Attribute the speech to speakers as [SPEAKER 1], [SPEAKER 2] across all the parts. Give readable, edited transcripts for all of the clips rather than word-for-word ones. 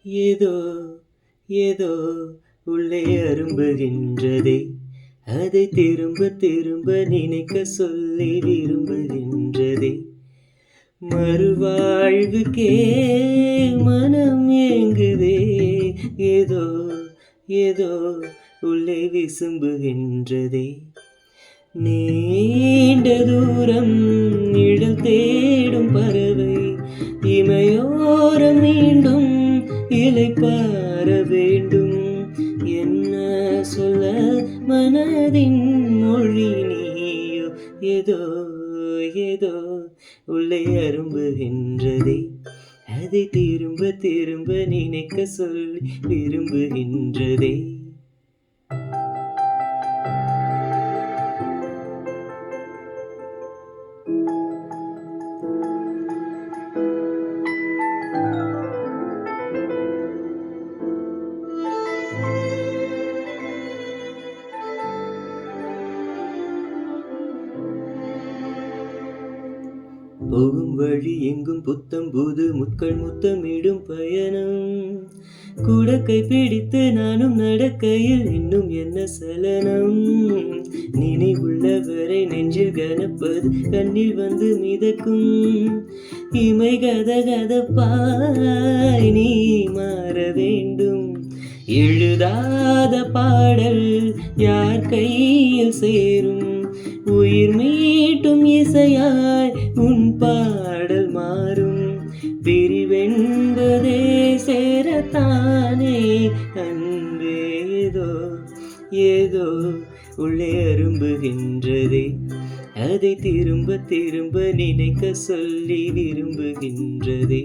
[SPEAKER 1] ஏதோ ஏதோ உள்ளே அரும்புகின்றதே, அதை திரும்ப திரும்ப நினைக்க சொல்லி விரும்புகின்றதே. மறுவாழ்வுக்கே மனம் ஏங்குதே, ஏதோ ஏதோ உள்ளே விசும்புகின்றதே. நீண்ட தூரம் நிழல் தேடும் பறவை இமையோரம் மீண்டும் இளைப்பாற வேண்டும். என்ன சொல்ல மனதின் மொழி நீயோ, ஏதோ ஏதோ உள்ளே அரும்புகின்றதே, அதை திரும்ப திரும்ப நினைக்க சொல்லி விரும்புகின்றதே. போகும் வழி எங்கும் புத்தம் புது முட்கள் முத்தமிடும் பயணம். கூட கைப்பிடித்து நானும் நடக்கையில் இன்னும் என்ன சலனம். நினைவுள்ளவரை நெஞ்சில் கனப்பது கண்ணில் வந்து மிதக்கும். இமை கதகதப்பாய் நீ மாற வேண்டும். எழுதாத பாடல் யார் கையில் சேரும். உயிர் மீட்டும் இசையாய் உன் பாடல் மாறும். பிரிவென்பதே சேரத்தானே அன்பே, ஏதோ ஏதோ உள்ளே அரும்புகின்றதே, அதை திரும்ப திரும்ப நினைக்க சொல்லி விரும்புகின்றதே.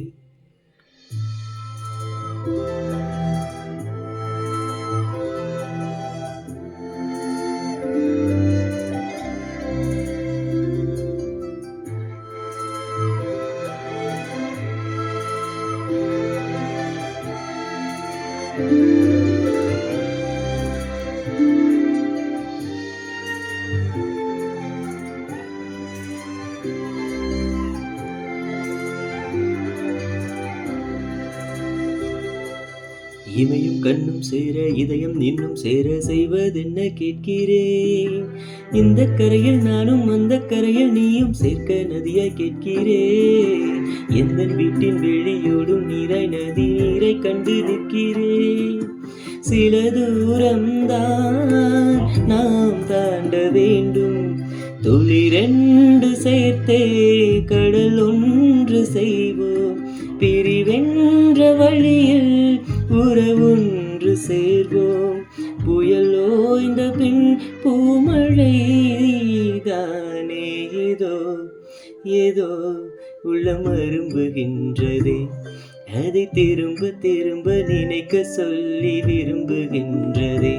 [SPEAKER 1] இமையும் கண்ணும் சேர இதயம் இன்னும் சேர செய்வதென்ன கேட்கிறேன். இந்த கரையில் நானும் அந்த கரையில் நீயும் சேர்க்க நதியாய் கேட்கிறேன். எந்த வீட்டின் வெளியோடும் நீராய் நதி நீரை கண்டு நிற்கிறேன். சில தூரம்தான் நாம் தாண்ட வேண்டும். துளி ரெண்டு சேர்த்தே கடல் ஒன்று செய்வோம். பிரிவென்ற வழியில் உறவொன்று சேர்வோம். புயல் ஓய்ந்த பின் பூமழை தானே, ஏதோ ஏதோ உள்ளம் அரும்புகின்றதே, அதை திரும்ப திரும்ப நினைக்க சொல்லி விரும்புகின்றதே.